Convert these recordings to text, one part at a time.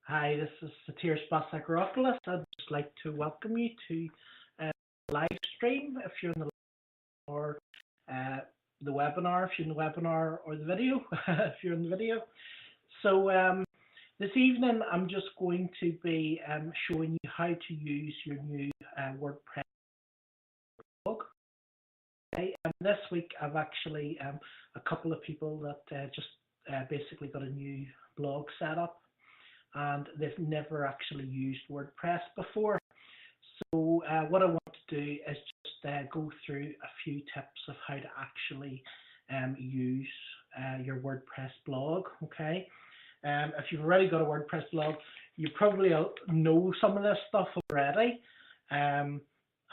Hi, this is Satir Spasakaropoulos. I'd just like to welcome you to the live stream if you're in the or uh, the webinar if you're in the webinar or the video if you're in the video. So this evening I'm just going to be showing you how to use your new WordPress blog. Okay, this week I've actually a couple of people that just basically got a new blog set up, and they've never actually used WordPress before. So what I want to do is just go through a few tips of how to actually use your WordPress blog. Okay, if you've already got a WordPress blog, you probably know some of this stuff already. And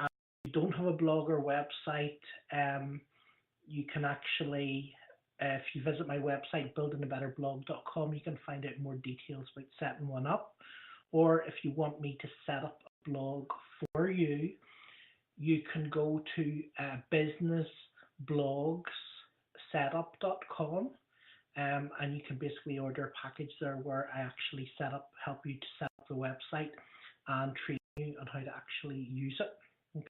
if you don't have a blog or website, you can actually, if you visit my website, buildingabetterblog.com, you can find out more details about setting one up. Or if you want me to set up a blog for you, you can go to businessblogssetup.com, and you can basically order a package there where I actually help you to set up the website and train you on how to actually use it. Okay.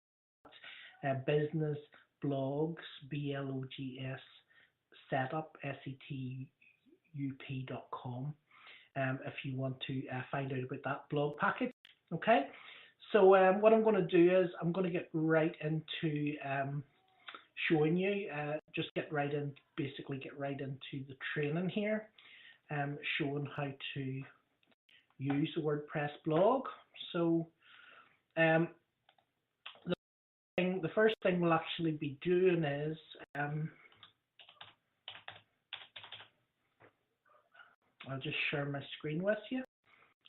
Business blogs, BLOGS, setup, setup.com, if you want to find out about that blog package. Okay, so what I'm going to do is I'm going to get right into showing you, basically get right into the training here, showing how to use the WordPress blog. So the first thing we'll actually be doing is I'll just share my screen with you.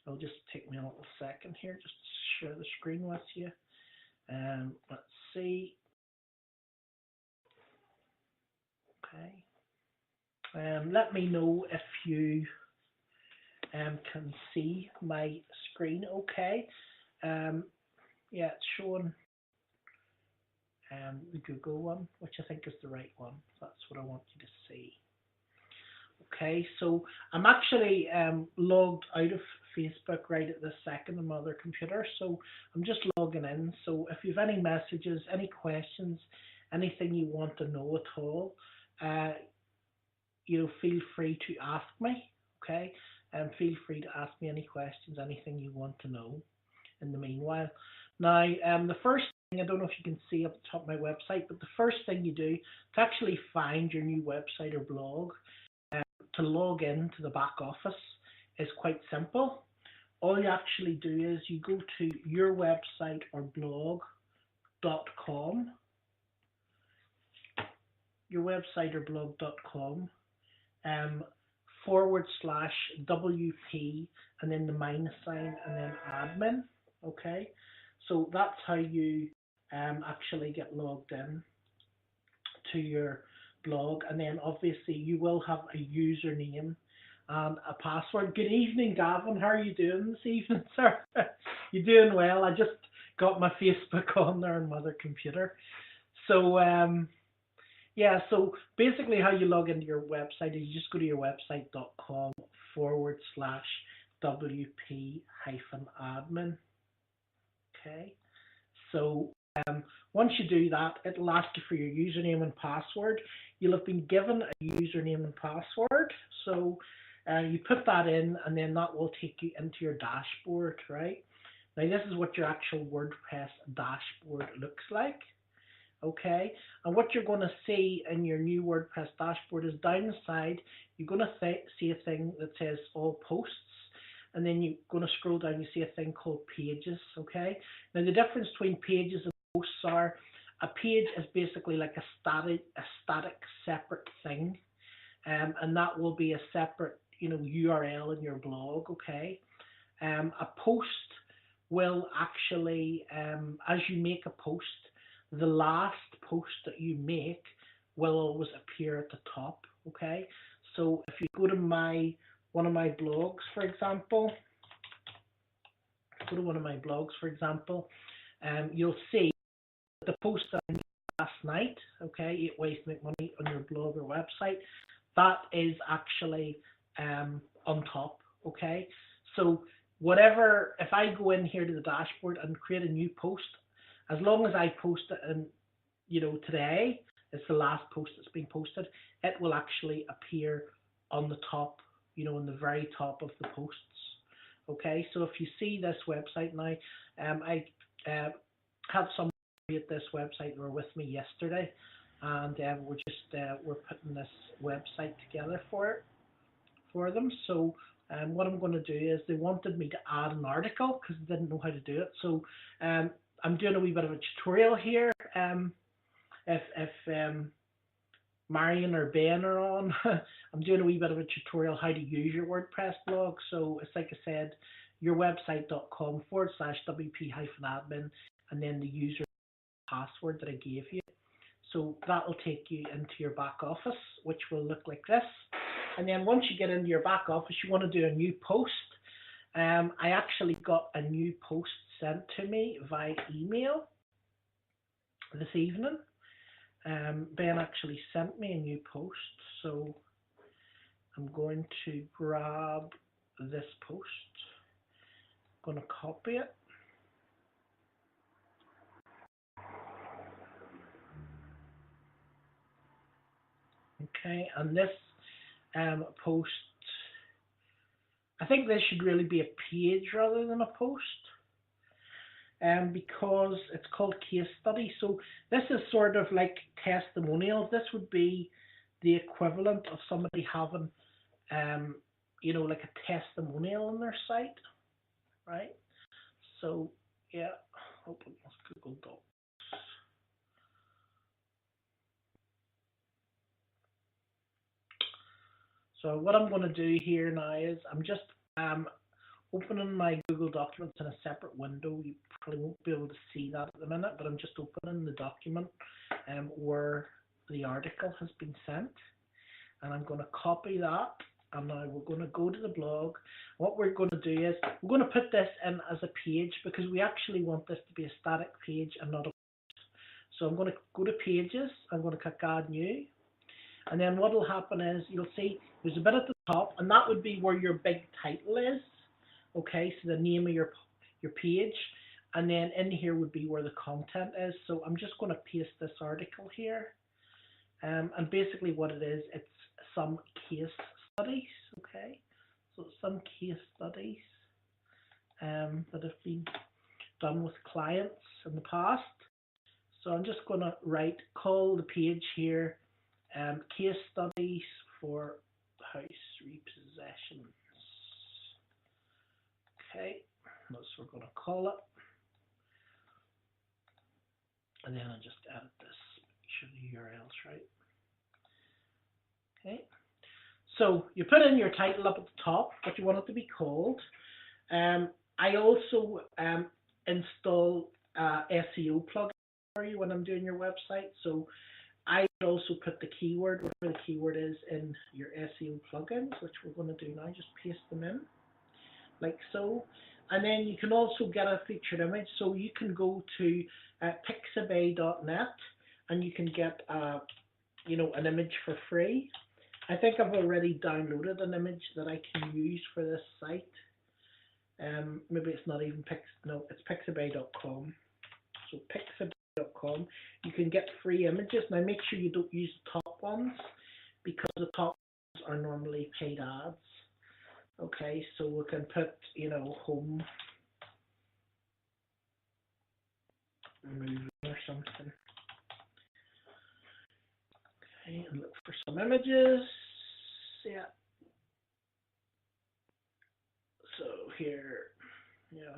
It'll just take me a little second here just to share the screen with you. Let's see. Okay. Let me know if you can see my screen okay. Yeah, it's showing the Google one, which I think is the right one. That's what I want you to see. Okay, so I'm actually logged out of Facebook right at this second on my other computer, so I'm just logging in. So if you have any messages, any questions, anything you want to know at all, feel free to ask me. Okay, and feel free to ask me any questions, anything you want to know in the meanwhile. Now, the first thing, I don't know if you can see up the top of my website, but the first thing you do to actually find your new website or blog, to log into the back office, is quite simple. All you actually do is you go to your website or blog.com, /WP and then the minus sign and then admin. Okay, so that's how you actually get logged in to your blog, and then obviously you will have a username and a password. Good evening, Gavin. How are you doing this evening, sir? You doing well? I just got my Facebook on there on my other computer. So yeah, so basically how you log into your website is you just go to your website.com /WP-admin. Okay, so once you do that, it'll ask you for your username and password. You'll have been given a username and password, so you put that in, and then that will take you into your dashboard, right? Now this is what your actual WordPress dashboard looks like. Okay, and what you're going to see in your new WordPress dashboard is down the side, you're going to see a thing that says all posts, and then you're going to scroll down, you see a thing called pages. Okay, now the difference between pages and posts are, a page is basically like a static separate thing, and that will be a separate URL in your blog. Okay, a post will actually, as you make a post, the last post that you make will always appear at the top. Okay, so if you go to one of my blogs, for example, you'll see the post that I made last night, okay, 8 ways to make money on your blog or website, that is actually on top. Okay, so whatever, if I go in here to the dashboard and create a new post, as long as I post it in, today, it's the last post that's been posted, it will actually appear on the top, in the very top of the posts. Okay, so if you see this website now, I had someone create this website. They were with me yesterday, and we're putting this website together for them. So what I'm going to do is they wanted me to add an article because they didn't know how to do it. So I'm doing a wee bit of a tutorial here. If Marion or Ben are on, I'm doing a wee bit of a tutorial how to use your WordPress blog. So it's like I said, yourwebsite.com/wp-admin, and then the user password that I gave you. So that will take you into your back office, which will look like this. And then once you get into your back office, you want to do a new post. I actually got a new post sent to me via email this evening. Ben actually sent me a new post, so I'm going to grab this post. I'm going to copy it. Okay, and this post, I think this should really be a page rather than a post, because it's called case study. So this is sort of like testimonials. This would be the equivalent of somebody having, like a testimonial on their site, right? So yeah, open Google Docs. So what I'm going to do here now is I'm just opening my Google documents in a separate window. You probably won't be able to see that at the minute, but I'm just opening the document where the article has been sent, and I'm going to copy that. And now we're going to go to the blog. What we're going to do is we're going to put this in as a page because we actually want this to be a static page and not a post. So I'm going to go to pages. I'm going to click add new. And then what will happen is you'll see there's a bit at the top, and that would be where your big title is. Okay, so the name of your page, and then in here would be where the content is. So I'm just going to paste this article here, and basically what it is, it's some case studies. Okay, so some case studies that have been done with clients in the past. So I'm just going to call the page here case studies for house repossessions. Okay, that's what we're going to call it. And then I'll just edit this, make sure the URL's right. Okay, so you put in your title up at the top, what you want it to be called. I also install SEO plugin for you when I'm doing your website. So I also put the keyword, whatever the keyword is, in your SEO plugins, which we're going to do now. Just paste them in, like so. And then you can also get a featured image. So you can go to pixabay.net and you can get an image for free. I think I've already downloaded an image that I can use for this site. Maybe it's not even it's pixabay.com. So pixabay.com. You can get free images. Now make sure you don't use the top ones because the top ones are normally paid ads. Okay, so we can put, home movie or something. Okay, and look for some images. Yeah. So here,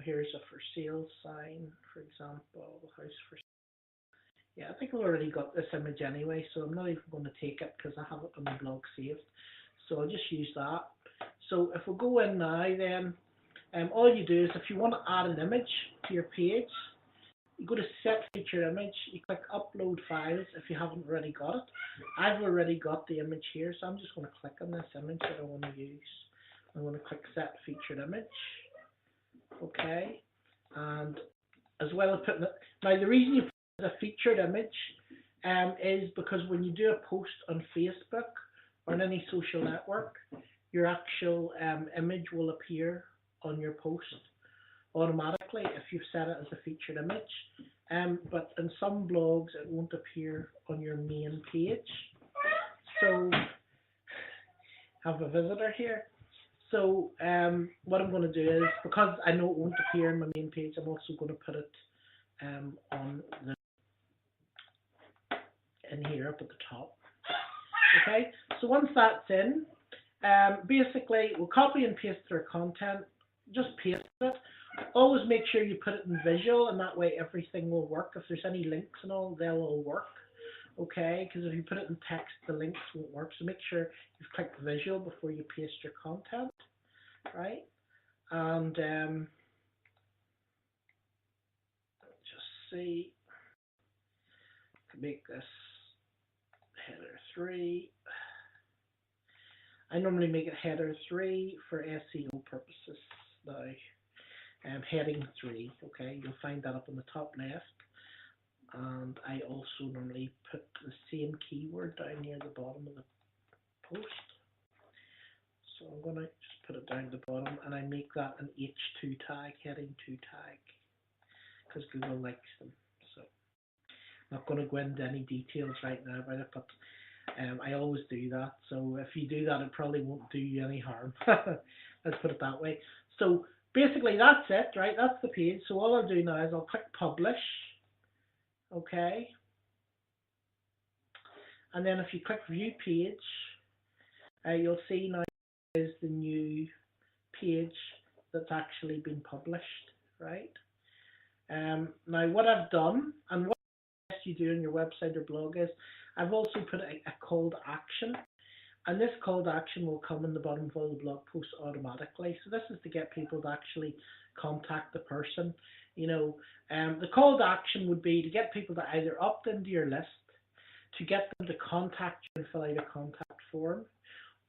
here's a for sale sign, for example, house for sale. Yeah, I think I've already got this image anyway, so I'm not even going to take it because I have it on the blog saved. So I'll just use that. So if we go in now, then all you do is if you want to add an image to your page, you go to set feature image, you click upload files if you haven't already got it. I've already got the image here, so I'm just going to click on this image that I want to use. I'm going to click set featured image. Okay, and as well as putting it, now the reason you put it as a featured image is because when you do a post on Facebook or on any social network, your actual image will appear on your post automatically if you've set it as a featured image. But in some blogs it won't appear on your main page. So have a visitor here. So what I'm going to do is, because I know it won't appear on my main page, I'm also going to put it on the in here up at the top. Okay, so once that's in, basically we'll copy and paste their content. Just paste it. Always make sure you put it in visual, and that way everything will work. If there's any links and all, they'll all work. Okay, because if you put it in text, the links won't work. So make sure you've clicked visual before you paste your content, right? And just see, make this header 3. I normally make it header 3 for SEO purposes now. Heading 3, okay, you'll find that up in the top left. And I also normally put the same keyword down near the bottom of the post. So I'm going to just put it down at the bottom, and I make that an H2 tag, heading 2 tag, because Google likes them. So I'm not going to go into any details right now about it, but I always do that. So if you do that, it probably won't do you any harm. Let's put it that way. So basically that's it, right? That's the page. So all I'll do now is I'll click publish. Okay. And then if you click view page, you'll see now is the new page that's actually been published, right? Now what I've done, and what you do on your website or blog, is I've also put a call to action, and this call to action will come in the bottom of all the blog posts automatically. So this is to get people to actually contact the person. You know, the call to action would be to get people to either opt into your list, to get them to contact you and fill out a contact form,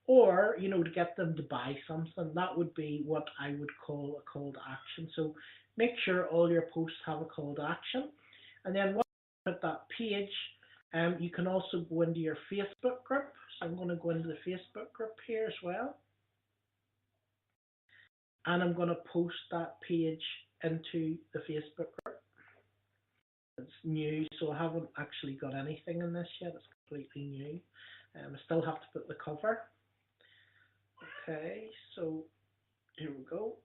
or, you know, to get them to buy something. That would be what I would call a call to action. So make sure all your posts have a call to action. And then once you put that page, you can also go into your Facebook group. So I'm going to go into the Facebook group here as well. And I'm going to post that page into the Facebook group. It's new, so I haven't actually got anything in this yet. It's completely new. I still have to put the cover. Okay, so here we go.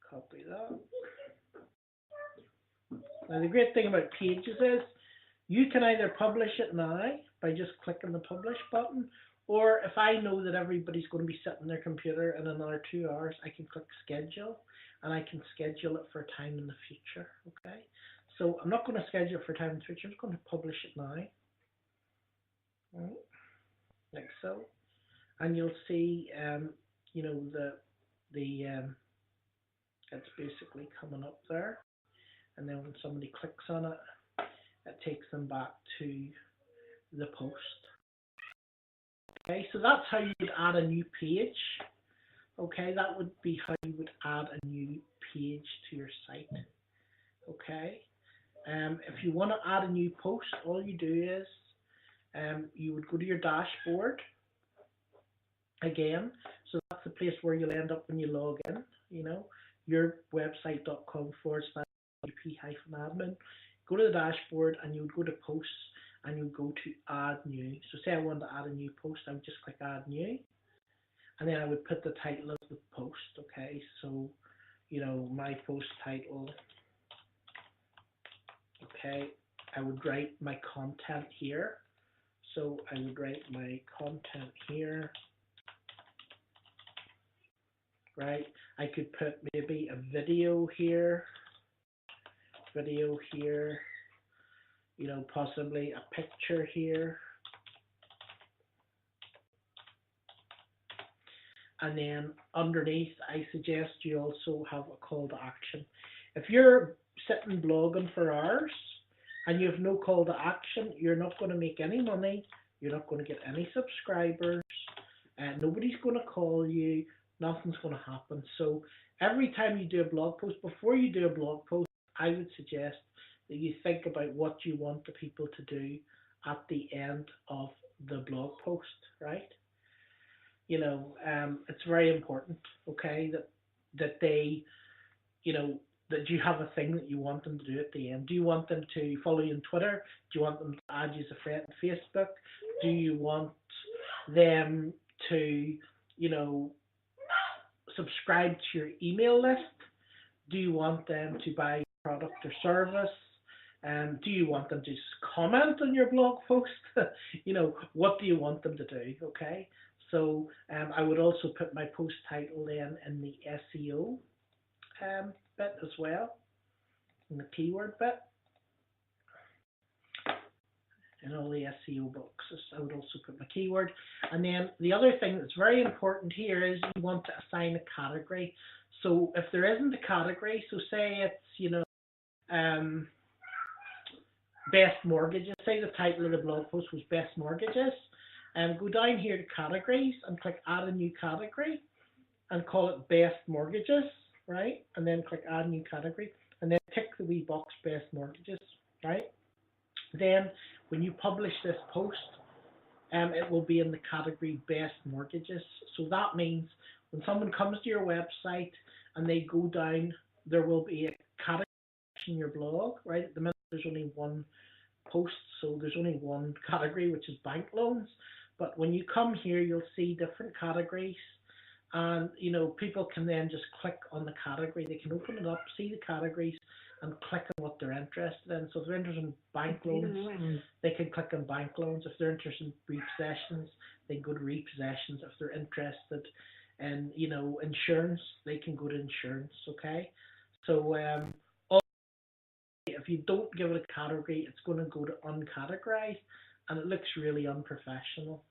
Copy that. Now the great thing about pages is you can either publish it now by just clicking the publish button, or if I know that everybody's going to be sitting on their computer in another 2 hours, I can click schedule, and I can schedule it for a time in the future. Okay, so I'm not going to schedule it for time in the future. I'm just going to publish it now. Right. Like so, and you'll see, you know, it's basically coming up there, and then when somebody clicks on it, it takes them back to the post. Okay, so that's how you would add a new page. Okay, that would be how you would add a new page to your site. Okay, if you want to add a new post, all you do is you would go to your dashboard again. So that's the place where you'll end up when you log in. You know, yourwebsite.com/wp-admin. Go to the dashboard, and you would go to posts, and you would go to add new. So say I wanted to add a new post, I would just click add new, and then I would put the title of the post. Okay, so you know, my post title. Okay, I would write my content here. So I would write my content here. Right, I could put maybe a video here, you know, possibly a picture here, and then underneath I suggest you also have a call to action. If you're sitting blogging for hours and you have no call to action, you're not going to make any money, you're not going to get any subscribers, and nobody's going to call you, nothing's going to happen. So every time you do a blog post, before you do a blog post, I would suggest that you think about what you want the people to do at the end of the blog post, right? it's very important, okay, that they, you know, that you have a thing that you want them to do at the end. Do you want them to follow you on Twitter? Do you want them to add you as a friend on Facebook? Do you want them to, you know, subscribe to your email list? Do you want them to buy product or service? Do you want them to just comment on your blog post? What do you want them to do? Okay. So I would also put my post title then in the SEO bit as well, in the keyword bit, in all the SEO boxes. I would also put my keyword. And then the other thing that's very important here is you want to assign a category. So if there isn't a category, so say it's, best mortgages, say the title of the blog post was best mortgages, and go down here to categories and click add a new category and call it best mortgages, right? And then click add new category and then tick the wee box best mortgages, right? Then when you publish this post, it will be in the category best mortgages. So that means when someone comes to your website and they go down, there will be a category in your blog, right? At the minute there's only one post, so there's only one category, which is bank loans. But when you come here, you'll see different categories, and people can then just click on the category. They can open it up, see the categories, and click on what they're interested in. So if they're interested in bank loans, they can click on bank loans. If they're interested in repossessions, they can go to repossessions. If they're interested in insurance, they can go to insurance. Okay, so if you don't give it a category, it's going to go to uncategorized, and it looks really unprofessional.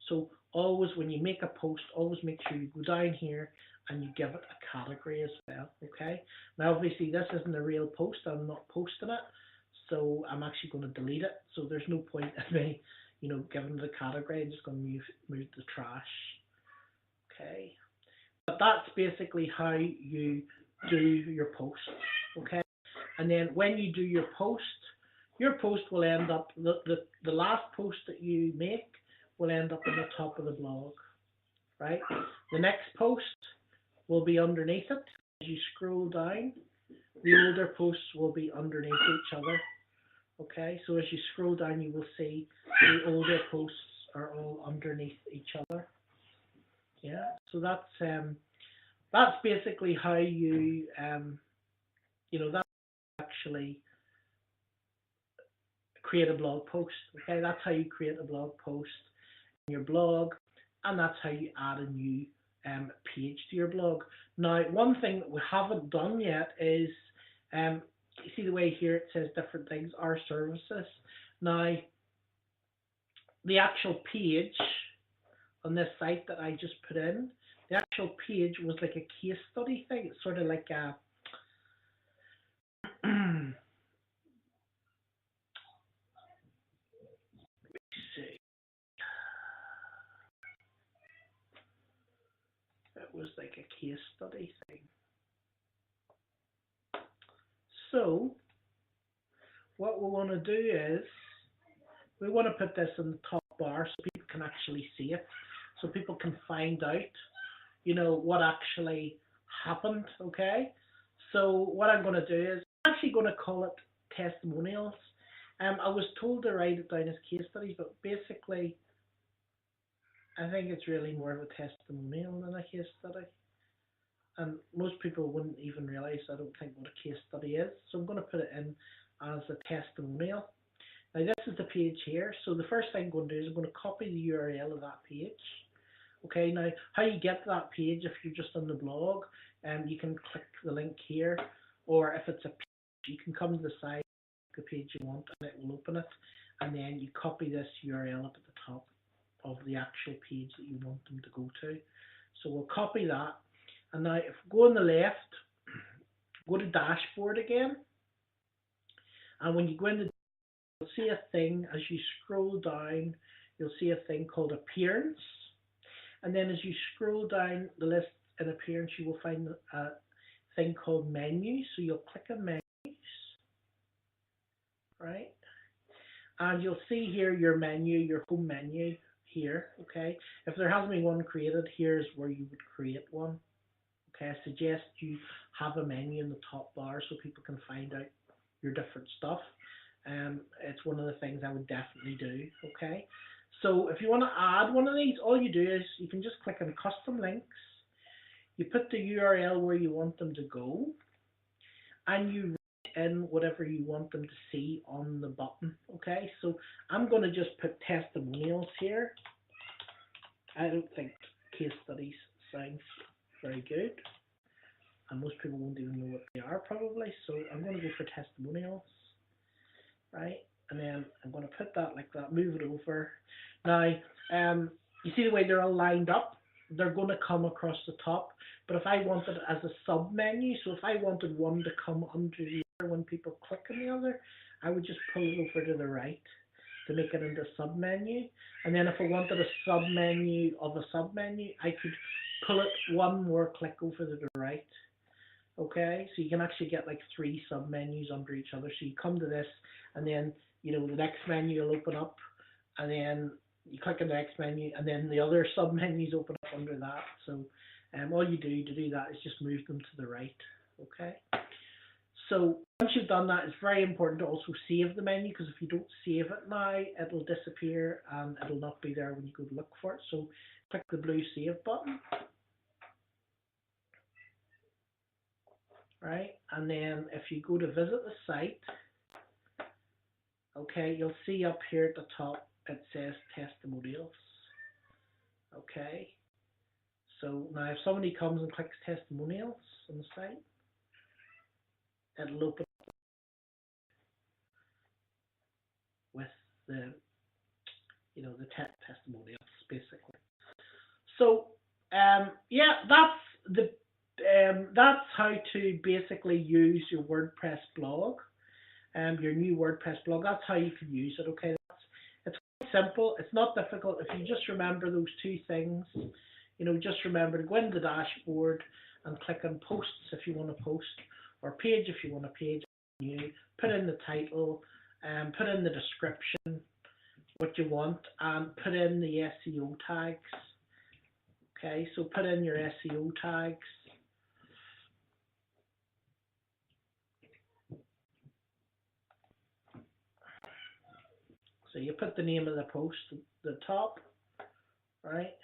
So always when you make a post, always make sure you go down here and you give it a category as well. Okay. Now obviously this isn't a real post. I'm not posting it, so I'm actually going to delete it. So there's no point in me, giving it a category. I'm just going to move the trash. Okay. But that's basically how you do your post. Okay. And then when you do your post will end up, the last post that you make will end up in the top of the blog, right? The next post will be underneath it. As you scroll down, the older posts will be underneath each other. Okay, so as you scroll down, you will see the older posts are all underneath each other. Yeah, so that's basically how you, that's actually create a blog post. Okay, that's how you create a blog post in your blog, and that's how you add a new page to your blog. Now, one thing that we haven't done yet is, you see the way here it says different things, our services. Now, the actual page on this site that I just put in, the actual page was like a case study thing. It's sort of like a it was like a case study thing. So what we want to do is we want to put this in the top bar so people can actually see it, so people can find out, what actually happened. Okay, so what I'm going to do is I'm actually going to call it testimonials. I was told to write it down as case studies, but basically I think it's really more of a testimonial than a case study. And most people wouldn't even realize, I don't think, what a case study is. So I'm going to put it in as a testimonial. Now this is the page here. So the first thing I'm going to do is I'm going to copy the URL of that page. Okay, now how you get to that page, if you're just on the blog, you can click the link here, or if it's a page, you can come to the side, the page you want, and it will open it. And then you copy this URL up at the top of the actual page that you want them to go to. So we'll copy that. And now if we go on the left, go to dashboard again. And when you go in, you'll see a thing, as you scroll down, you'll see a thing called appearance. And then as you scroll down the list in appearance, you will find a thing called menus. So you'll click on menus, right? And you'll see here your menu, your home menu here, okay? If there hasn't been one created, here's where you would create one. Okay, I suggest you have a menu in the top bar so people can find out your different stuff. It's one of the things I would definitely do, okay? So if you want to add one of these, all you do is you can just click on custom links, you put the URL where you want them to go, and you write in whatever you want them to see on the button, okay? So I'm going to just put testimonials here. I don't think case studies sounds very good, and most people won't even know what they are probably, so I'm going to go for testimonials, right? And then I'm going to put that like that, move it over. Now, you see the way they're all lined up? They're going to come across the top, but if I wanted it as a sub menu, so if I wanted one to come under the other when people click on the other, I would just pull it over to the right to make it into a sub menu. And then if I wanted a sub menu of a sub menu, I could pull it one more click over to the right. Okay, so you can actually get like 3 sub menus under each other. So you come to this, and then the next menu will open up, and then you click on the next menu, and then the other sub menus open up under that. So all you do to do that is just move them to the right. Okay. So once you've done that, it's very important to also save the menu, because if you don't save it now, it'll disappear and it'll not be there when you go to look for it. So click the blue save button. Right, and then if you go to visit the site, okay, you'll see up here at the top it says testimonials. Okay, so now if somebody comes and clicks testimonials on the site, it'll open up with the the testimonials basically. So yeah, that's how to basically use your WordPress blog, your new WordPress blog. That's how you can use it. Okay, it's quite simple. It's not difficult if you just remember those 2 things. Just remember to go into the dashboard and click on posts if you want to post, or page if you want a page. New, put in the title, put in the description, what you want, and put in the SEO tags. Okay, so put in your SEO tags. So you put the name of the post at the top, right?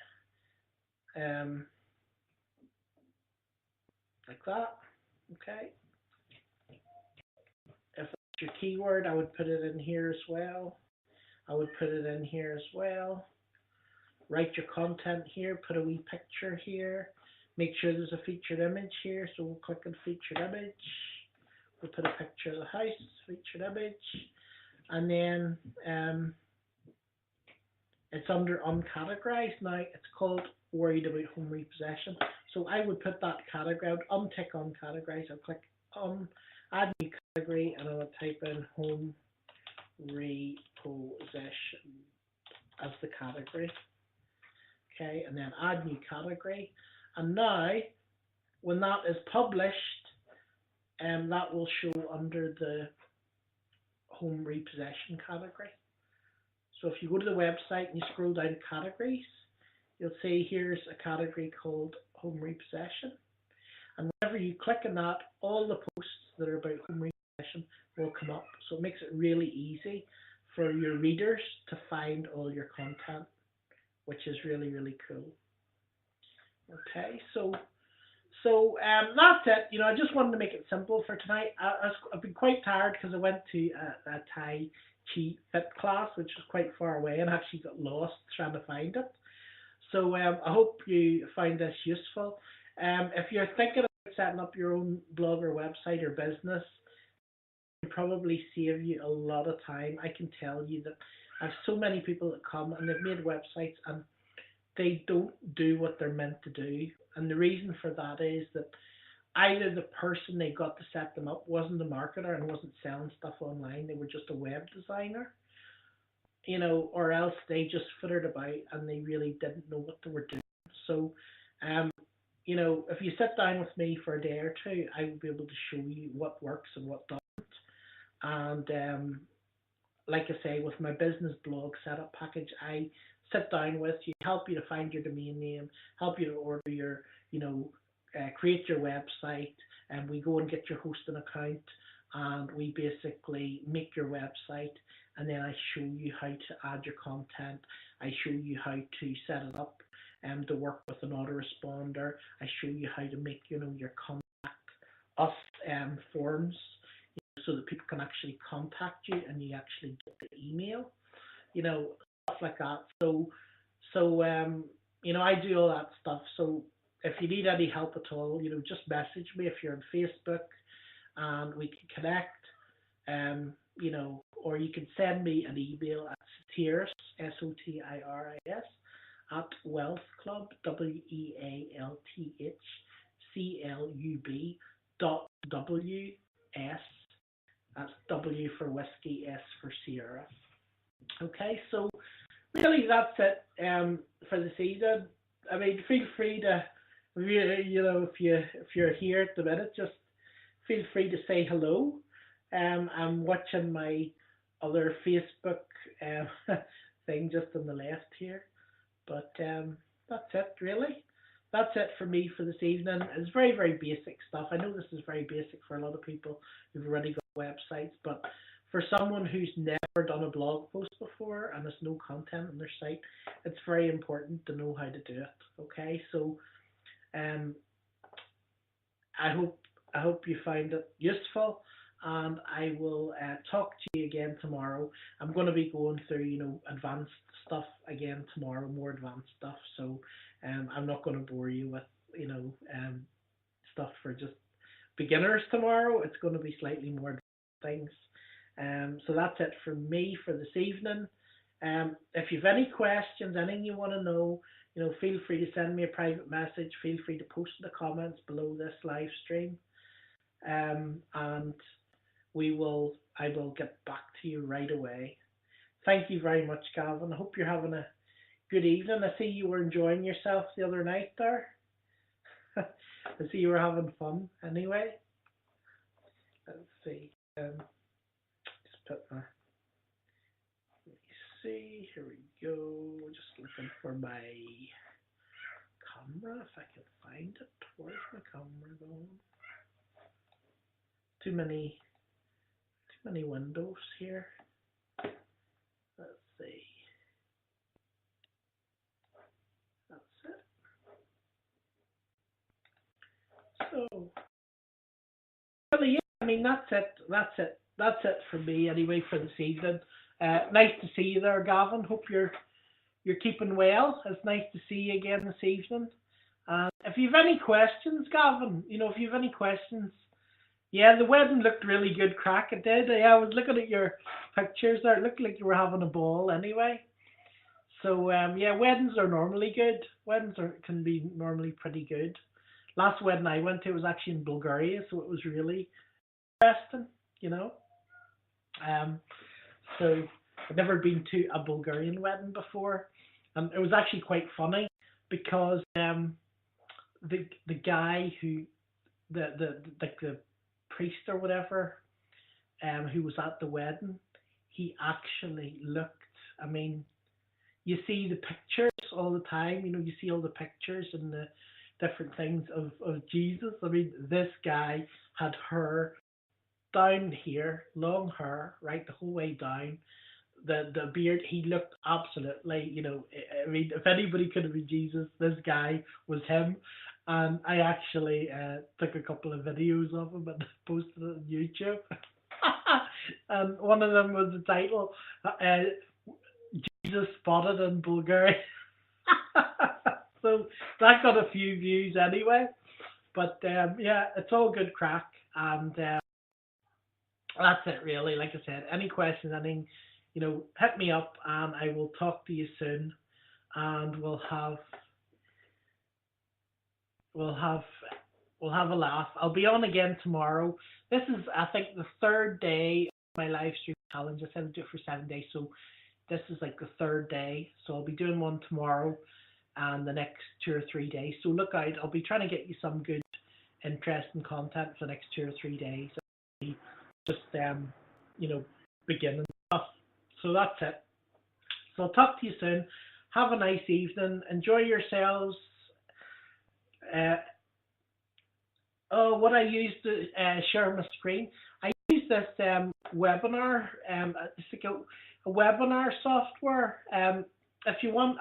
Like that, okay? If that's your keyword, I would put it in here as well. I would put it in here as well. Write your content here, put a wee picture here. Make sure there's a featured image here, so we'll click on featured image. We'll put a picture of the house, featured image. And then it's under uncategorized. Now it's called worried about home repossession. So I would put that category, I would untick uncategorized. I'll click on add new category, and I will type in home repossession as the category. Okay, and then add new category. And now when that is published, that will show under the home repossession category. So if you go to the website and you scroll down to categories, you'll see here's a category called home repossession. And whenever you click on that, all the posts that are about home repossession will come up. So it makes it really easy for your readers to find all your content, which is really, really cool. Okay, so that's it. I just wanted to make it simple for tonight. I've been quite tired because I went to a Tai Chi Fit class, which was quite far away, and actually got lost trying to find it. So I hope you find this useful. If you're thinking about setting up your own blog or website or business, it can probably save you a lot of time. I can tell you that I have so many people that come and they've made websites and they don't do what they're meant to do. And the reason for that is that either the person they got to set them up wasn't a marketer and wasn't selling stuff online, they were just a web designer, or else they just fittered about and they really didn't know what they were doing. So, if you sit down with me for a day or 2, I will be able to show you what works and what doesn't. And like I say, with my business blog setup package, I sit down with you, help you to find your domain name, help you to order your, create your website, and we go and get your hosting account, and we basically make your website, and then I show you how to add your content. I show you how to set it up and to work with an autoresponder. I show you how to make, your contact us forms, so that people can actually contact you and you actually get the email, stuff like that. So I do all that stuff. So if you need any help at all, just message me if you're on Facebook, and we can connect. Or you can send me an email at Sotiris, Sotiris, at Wealth Club, WEALTHCLUB .WS. That's W for whiskey, S for Sierra. Okay, so really that's it for this evening. I mean, feel free to, if you're here at the minute, just feel free to say hello. I'm watching my other Facebook thing just on the left here, but that's it really. That's it for me for this evening. It's very, very basic stuff. I know this is very basic for a lot of people who've already got websites, but for someone who's never done a blog post before and there's no content on their site, it's very important to know how to do it. Okay, so I hope you find it useful, and I will talk to you again tomorrow. I'm going to be going through advanced stuff again tomorrow, more advanced stuff. So I'm not going to bore you with stuff for just beginners tomorrow. It's going to be slightly more advanced things. So that's it from me for this evening. If you've any questions, anything you want to know, feel free to send me a private message. Feel free to post in the comments below this live stream, and I will get back to you right away. Thank you very much, Gavin. I hope you're having a good evening. I see you were enjoying yourself the other night there. I see you were having fun anyway. Let's see. Just put my. Let me see. Here we go. Just looking for my camera if I can find it. Where's my camera going? Too many windows here. Let's see. That's it. So, really, yeah, I mean, that's it for me anyway for this evening. Nice to see you there, Gavin. Hope you're keeping well. It's nice to see you again this evening. If you have any questions, Gavin, if you have any questions, yeah, the wedding looked really good crack. It did. Yeah, I was looking at your pictures there. It looked like you were having a ball anyway. So, yeah, weddings are normally good. Can be normally pretty good. Last wedding I went to was actually in Bulgaria, so it was really interesting, So I've never been to a Bulgarian wedding before. It was actually quite funny because the guy who the priest or whatever who was at the wedding, he actually looked. I mean, you see the pictures all the time. You see all the pictures and the different things of Jesus. I mean, this guy had hair down here, long hair, right, the whole way down. The beard, he looked absolutely, I mean, if anybody could have been Jesus, this guy was him. And I actually took a couple of videos of him and posted it on YouTube. And one of them was the title, Jesus Spotted in Bulgaria. So that got a few views anyway. But yeah, it's all good crack. And that's it really. Like I said, any questions, anything, hit me up and I will talk to you soon. And we'll have a laugh. I'll be on again tomorrow. This is, I think, the third day of my live stream challenge. I said I'd do it for 7 days, so this is like the third day. So I'll be doing one tomorrow and the next 2 or 3 days. So look out. I'll be trying to get you some good, interesting content for the next 2 or 3 days. Just beginning stuff. So that's it. So I'll talk to you soon. Have a nice evening. Enjoy yourselves. Uh, oh, what I use to share my screen. I use this webinar. It's like a webinar software. If you want,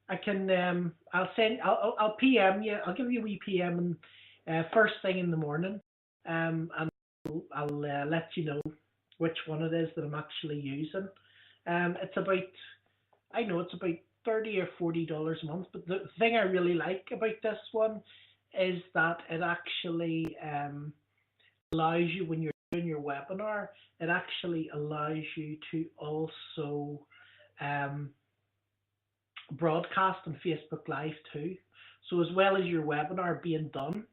I can I'll send I'll PM you. I'll give you a wee PM and first thing in the morning. And I'll let you know which one it is that I'm actually using. It's about I know it's about $30 or $40 a month, but the thing I really like about this one is that it actually allows you when you're doing your webinar, it actually allows you to also um, broadcast on Facebook Live too. So as well as your webinar being done,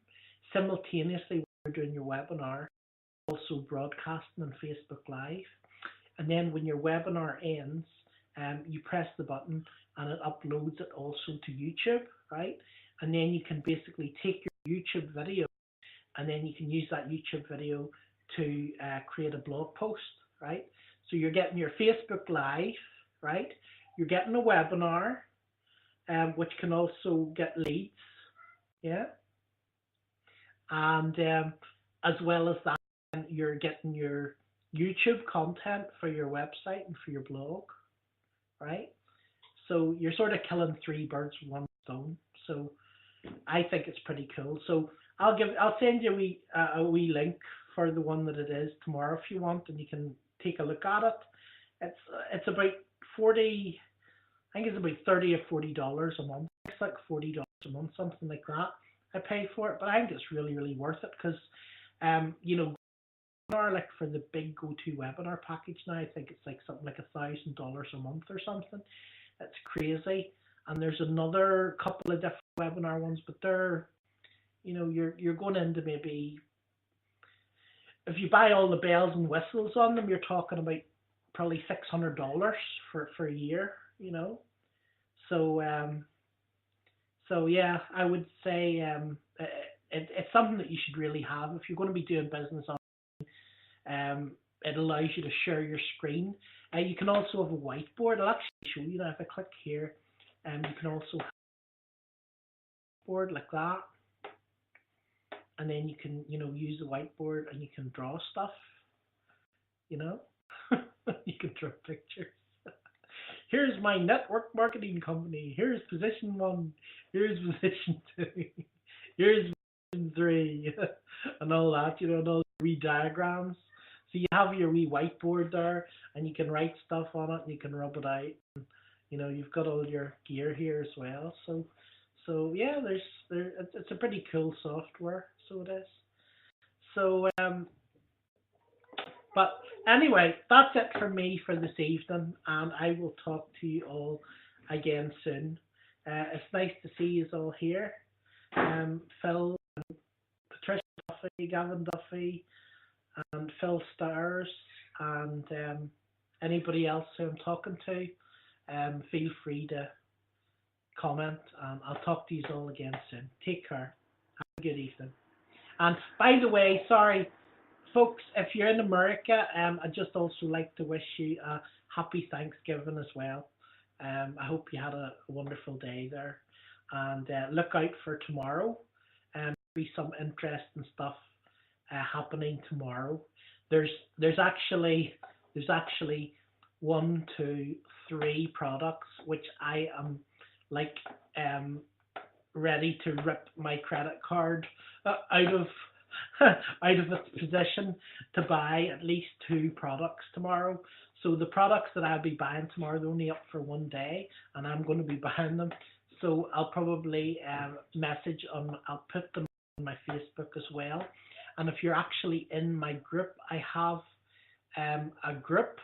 simultaneously when you're doing your webinar, also broadcasting on Facebook Live. And then when your webinar ends, you press the button and it uploads it also to YouTube, right? And then you can basically take your YouTube video and then you can use that YouTube video to create a blog post, right? So you're getting your Facebook Live, right? You're getting a webinar, which can also get leads, yeah? And as well as that, you're getting your YouTube content for your website and for your blog, right? So you're sort of killing three birds with one stone. So I think it's pretty cool. So I'll send you a wee link for the one that it is tomorrow if you want, and you can take a look at it. It's about 40. I think it's about $30 or $40 a month. It's like $40 a month, something like that. I pay for it, but I think it's really, really worth it because, you know, like for the big go-to webinar package now, I think it's like something like $1,000 a month or something. It's crazy. And there's another couple of different webinar ones, but they're, you know, you're going into maybe, if you buy all the bells and whistles on them, you're talking about probably $600 for a year, you know. So so yeah, I would say it's something that you should really have if you're going to be doing business on. It allows you to share your screen. You can also have a whiteboard. I'll actually show you that if I click here. You can also have a board like that, and then you can, you know, use the whiteboard and you can draw stuff. You know, you can draw pictures. Here's my network marketing company. Here's position 1. Here's position 2. Here's position 3, and all that. You know, and all the wee diagrams. So you have your wee whiteboard there, and you can write stuff on it, and you can rub it out. And, you know, you've got all your gear here as well. So yeah, it's a pretty cool software. So it is. So but anyway, that's it for me for this evening, and I will talk to you all again soon. It's nice to see you all here. Phil, Patricia Duffy, Gavin Duffy, and Phil Stars, and anybody else who I'm talking to, feel free to comment, and I'll talk to you all again soon. Take care. Have a good evening. And by the way, sorry, folks, if you're in America, I'd just also like to wish you a happy Thanksgiving as well. I hope you had a wonderful day there, and look out for tomorrow. Be some interesting stuff happening tomorrow. There's actually 1, 2, 3 products which I am like ready to rip my credit card out of out of its position to buy at least 2 products tomorrow. So the products that I'll be buying tomorrow, they're only up for 1 day, and I'm going to be buying them. So I'll probably I'll put them on my Facebook as well. And if you're actually in my group, I have a group.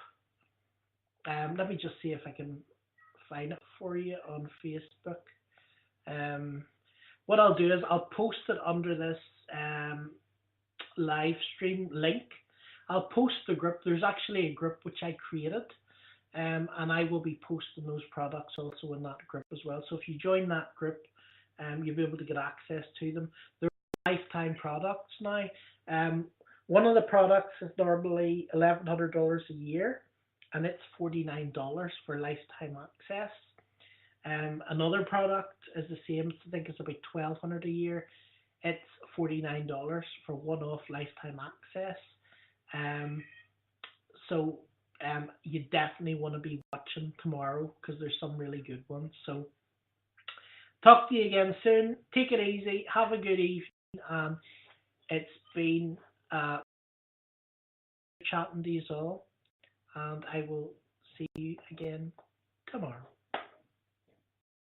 Let me just see if I can find it for you on Facebook. What I'll do is I'll post it under this live stream link. I'll post the group. There's actually a group which I created, and I will be posting those products also in that group as well. So if you join that group, you'll be able to get access to them. They're lifetime products now. One of the products is normally $1,100 a year, and it's $49 for lifetime access. Another product is the same. I think it's about 1,200 a year. It's $49 for one-off lifetime access. Um, so you definitely want to be watching tomorrow because there's some really good ones. So talk to you again soon. Take it easy. Have a good evening. And it's been chatting to you all. And I will see you again tomorrow.